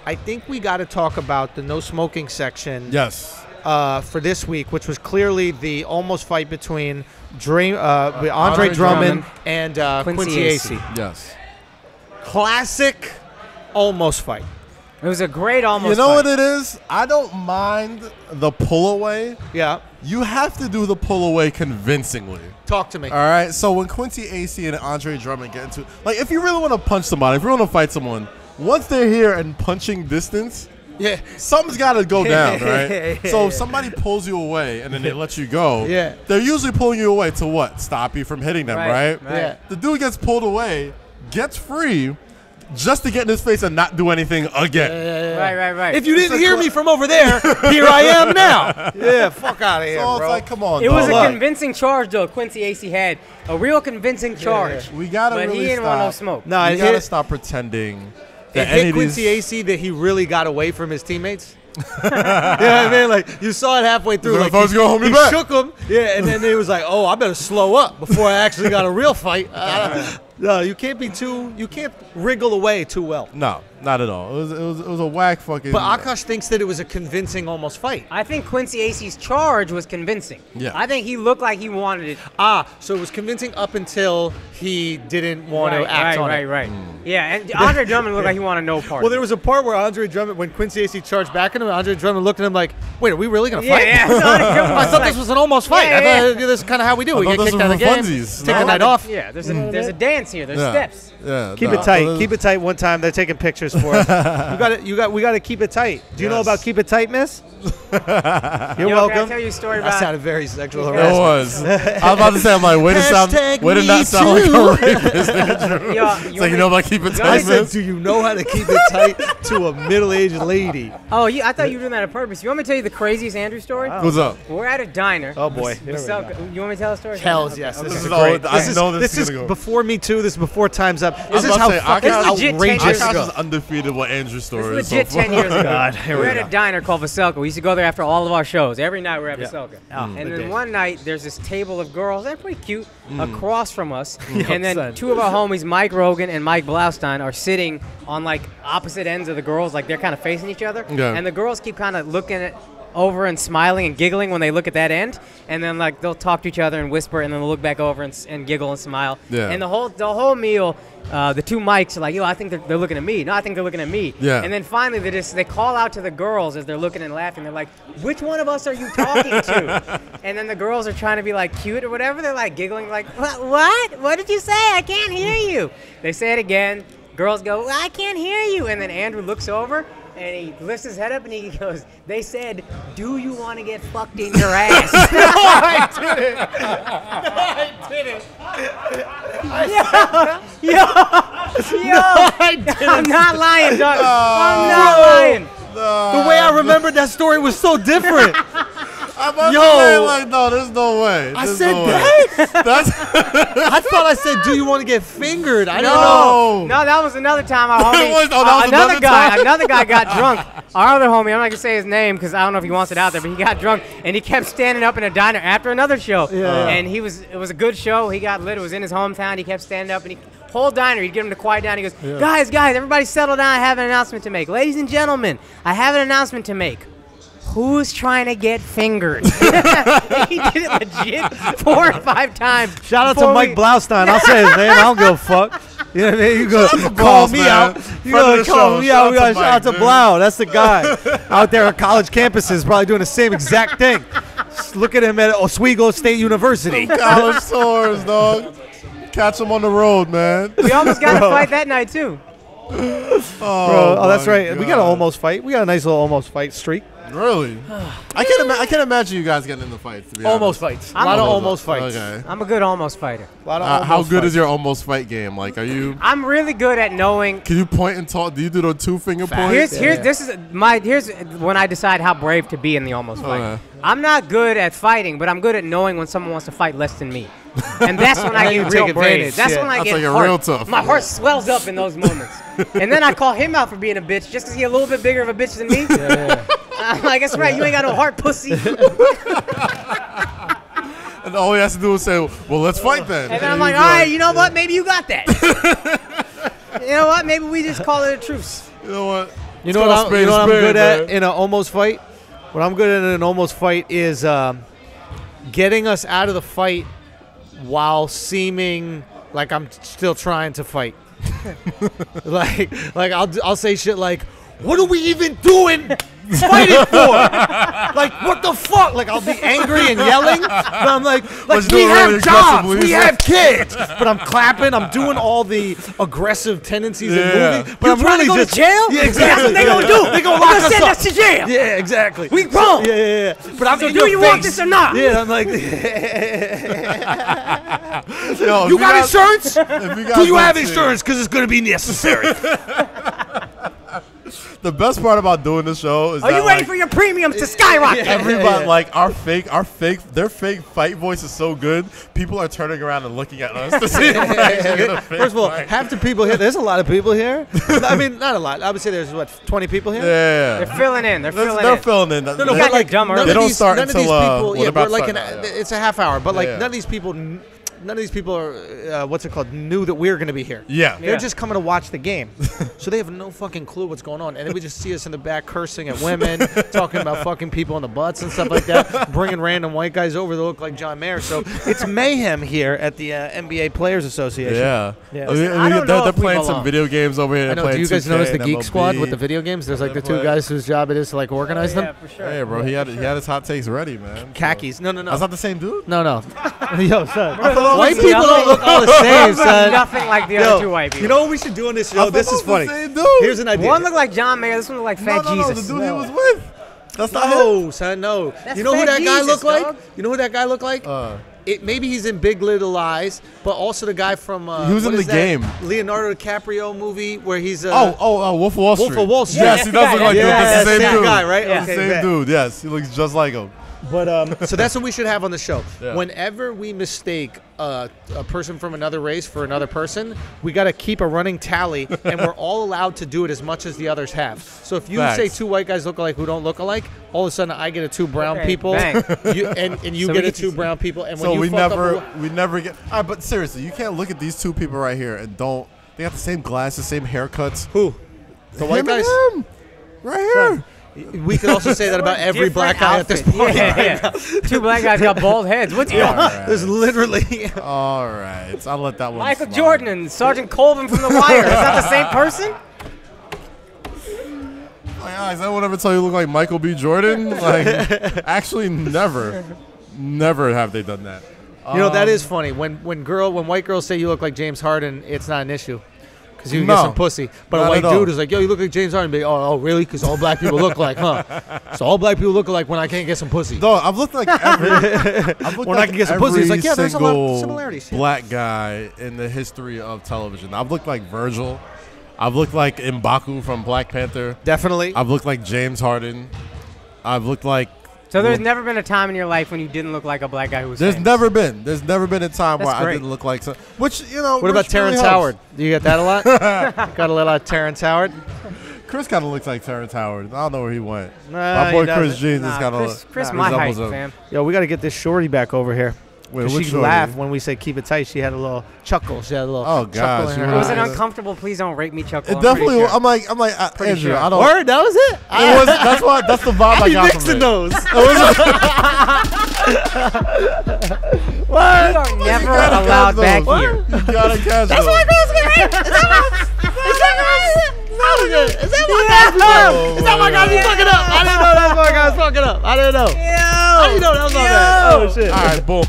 I think we got to talk about the no smoking section. Yes. For this week, which was clearly the almost fight between Andre Drummond and Quincy Acy. Yes. Classic almost fight. It was a great almost You know fight. what it is? I don't mind the pull away. Yeah. You have to do the pull away convincingly. Talk to me. All right. So when Quincy Acy and Andre Drummond get into, like, if you really want to punch somebody, if you want to fight someone, once they're here and punching distance, yeah, something's got to go down, right? So if somebody pulls you away and then they let you go, yeah, they're usually pulling you away to what? Stop you from hitting them, right? Yeah. The dude gets pulled away, gets free, just to get in his face and not do anything again. Right. If you didn't hear me from over there, here I am now. Yeah, fuck out of here, So bro. it's like, come on, It was dog. a convincing charge, though. Quincy Acy had a real convincing charge. We gotta but really he didn't stop. want no smoke. No, You gotta stop pretending that It any hit of Quincy these. Acy that he really got away from his teammates. You know what I mean? Like, you saw it halfway through. Like, he shook him. Yeah, and then he was like, oh, I better slow up before I actually got a real fight. No, you can't wriggle away too well. No, not at all. It was a whack fucking. But Akaash thinks that it was a convincing almost fight. I think Quincy Acy's charge was convincing. Yeah. I think he looked like he wanted it. So it was convincing up until he didn't want to act on it. Right. Yeah, and Andre Drummond looked like he wanted no part. Well, there was a part where Andre Drummond, when Quincy Acy charged back at him, Andre Drummond looked at him like, wait, are we really going to fight? Yeah. I thought this was an almost fight. Yeah, I thought this is kind of how we do. We get kicked out of the game, take the night off. Yeah, there's a dance here. There's steps. Yeah, Keep it tight. Keep it tight. One time they're taking pictures for us. We got to keep it tight. Do you know about keep it tight, miss? You're welcome. Can I tell you a story That about? sounded very sexual It harassment. was. I was about to say, I'm like, way to not sound like a rapist. It's like, you know about keep it I tight, said, miss? do you know how to keep it tight to a middle-aged lady? Oh, I thought you were doing that on purpose. You want me to tell you the craziest Andrew story? What's up? We're at a diner. Oh boy. You want me to tell a story? Hells yes. This is Okay. great. I know this is is gonna go. before Me Too. This is before Time's Up. This I is was how about to say, fucking Akash- legit 10 years outrageous. ago. Akaash is undefeated with Andrew's story. This is legit 10 years ago. God, here We're we at go. a diner called Vaselka. We used to go there after all of our shows. Every night we're at Vaselka. the And then days. one night, there's this table of girls. They're pretty cute across from us. Yo, And then son. two of our homies, Mike Rogan and Mike Blaustein, are sitting on like opposite ends of the girls. Like they're kind of facing each other. Yeah. And the girls keep kind of looking at over and smiling and giggling when they look at that end, and then like they'll talk to each other and whisper, and then they'll look back over and giggle and smile. Yeah. And the whole meal, the two mics are like, yo, I think they're looking at me. No, I think they're looking at me. Yeah. And then finally they call out to the girls as they're looking and laughing. They're like, which one of us are you talking to? And then the girls are trying to be like cute or whatever. They're like giggling like, what? What did you say? I can't hear you. They say it again. Girls go, well, I can't hear you. And then Andrew looks over and he lifts his head up and he goes, they said, do you want to get fucked in your ass? No, I didn't. I'm not lying, dog. I'm not lying. The way I remembered that story was so different. I'm about Yo. to say, like, no, there's no way. I There's said no way. that? That's I thought I said, do you want to get fingered? I don't know. No, that was another time our homie. That was another time? Another guy got drunk. Our other homie, I'm not gonna say his name because I don't know if he wants it out there, but he got drunk and he kept standing up in a diner after another show. Yeah. And it was a good show. He got lit. It was in his hometown. He kept standing up and whole diner, he'd get him to quiet down. He goes, guys, everybody settle down. I have an announcement to make. Ladies and gentlemen, I have an announcement to make. Who's trying to get fingered? He did it legit 4 or 5 times. Shout out to Mike Blaustein. I'll say his name. I don't give a fuck. You know what I mean? You go call Balls, me man. out. You go call me out. We got shout out to Mike, Blau. That's the guy out there at college campuses, probably doing the same exact thing. Just look at him at Oswego State University. college tours, dog. Catch him on the road, man. We almost got a fight that night, too. Oh, that's my right. We got an God. almost fight. We got a nice little almost fight streak. Really? I can't imagine you guys getting into fights. To be Almost honest. fights. A lot of almost fights. Okay. I'm a good almost fighter. A lot of How almost good fights. is your almost fight game? Like, are you? I'm really good at knowing. Can you point and talk? Do you do the 2-finger point? Here's when I decide how brave to be in the almost fight. Okay. I'm not good at fighting, but I'm good at knowing when someone wants to fight less than me. And that's when I you get take real brave. advantage, That's yeah. when I That's get like a heart. real tough. My heart swells up in those moments. And then I call him out for being a bitch just because he's a little bit bigger of a bitch than me. I'm like, that's right, you ain't got no heart, pussy. And all he has to do is say, "Well, let's fight then." And then I'm like, all right, you know what? Maybe you got that. You know what? Maybe we just call it a truce. You know what? You know what I'm good at in an almost fight? What I'm good at in an almost fight is getting us out of the fight while seeming like I'm still trying to fight. like I'll say shit like, what are we even doing fighting for? Like, what the fuck? Like, I'll be angry and yelling, but I'm like we have jobs, we have kids. But I'm clapping, I'm doing all the aggressive tendencies in movie. But I'm really to go just to jail? Yeah, exactly. That's what they gonna do. They gonna lock us send up. us to jail. Yeah, exactly. We grown. Yeah. But I'm so in do your you face. want this or not? Yeah, I'm like, Yo, you got insurance? Do you have see insurance? Because it's gonna be necessary. The best part about doing this show is Are you ready for your premiums to skyrocket? everybody like their fake fight voice is so good. People are turning around and looking at us to see if we're actually gonna fake First of all, fight. half the people here. There's a lot of people here. I mean, not a lot. I would say there's what 20 people here. Yeah, They're filling in. They're they're filling in. No, You but got like your dumb none early. of They don't these- start none of until, these people. we're Yeah, about we're like to an, start now, yeah. it's a half hour, but like Yeah. none of these people. None of these people are what's it called? Knew that we were going to be here. Yeah. They're just coming to watch the game, so they have no fucking clue what's going on. And then we just see us in the back cursing at women, talking about fucking people in the butts and stuff like that, bringing random white guys over that look like John Mayer. So it's mayhem here at the NBA Players Association. Yeah. Yeah. I don't know They're if we playing some belong. video games over here. I know. Do you guys notice the Geek Squad with the video? video games? There's like the They two play. guys whose job it is to like organize Yeah, them. for sure. Hey, bro, he had his hot takes ready, man. Khakis. No. That's not the same dude. No. Yo, son. thought White it was people don't look all the same, son. Nothing like the Yo, other two white people. you know what we should do on this I show? thought This that is was the funny. same dude. Here's an idea. One looked like John Mayer. This one looked like Fat No, Jesus. the dude he was with. That's not him. No, son, no. That's You know who Fat that guy Jesus, looked like? dog. You know who that guy looked like? Maybe he's in Big Little Lies, but also the guy from He was what in is The that Game. Leonardo DiCaprio movie where he's Wolf of Wall Street. Wolf of Wall Street. Yes, he does look like yeah, that's the same same dude. guy, right? Yeah. Okay, Same bet. dude. Yes, he looks just like him. But so that's what we should have on the show. Yeah. Whenever we mistake a person from another race for another person, we got to keep a running tally, and we're all allowed to do it as much as the others have. So if you Facts. say two white guys look alike who don't look alike, all of a sudden I get a two brown Okay, people, bang. and you So get we a get two to- brown people, and when So you we fuck never up, get. All right, but seriously, you can't look at these two people right here and don't. They got the same glasses, same haircuts. who the white Him and guys. him, right here. We could also say that about every black guy at this point. Yeah. Two black guys got bald heads. What's All going on? right. There's literally. All right, I'll let that one. Michael slide. Jordan and Sergeant Colvin from The Wire. Is that the same person? Is that one ever tell you look like Michael B. Jordan? Like, actually, never have they done that. You know, that is funny. When white girls say you look like James Harden, it's not an issue. Because you can No. get some pussy. But Not a white at all. dude is like, yo, you look like James Harden. Be, oh, really? Because all black people look like, huh? So all black people look alike when I can't get some pussy. No, I've looked like every. I've looked When I like can get some pussy, it's every like, yeah, there's a lot of single similarities. Black guy in the history of television. I've looked like Virgil. I've looked like M'Baku from Black Panther. Definitely. I've looked like James Harden. I've looked like. So there's never been a time in your life when you didn't look like a black guy who was There's famous. never been a time That's where I great. didn't look like some. Which you know. What about which really Terrence helps. Howard? Do you get that a lot? Got a lot of Terrence Howard? Chris kind of looks like Terrence Howard. I don't know where he went. Nah, My boy he Chris doesn't. Jeans is Nah, kind Chris of my height, resembles him. fam. Yo, we got to get this shorty back over here. Wait, 'Cause which she shorty? laughed when we said keep it tight. She had a little chuckle. She had a little Oh, chuckle gosh, in you her were- Was it eyes. uncomfortable? Please don't rape me, Chuckle. It I'm pretty definitely. sure. I'm like Andrew. sure. I don't. Word, that was it? It was, that's the vibe I be got from mixing it. those. You are never allowed back those. here. You gotta catch That's those. why girls get raped. Is that why guys be fucking up? I didn't know that's why guys fucking up. I didn't know. How do you know that was my bad? Oh shit. All right, boom.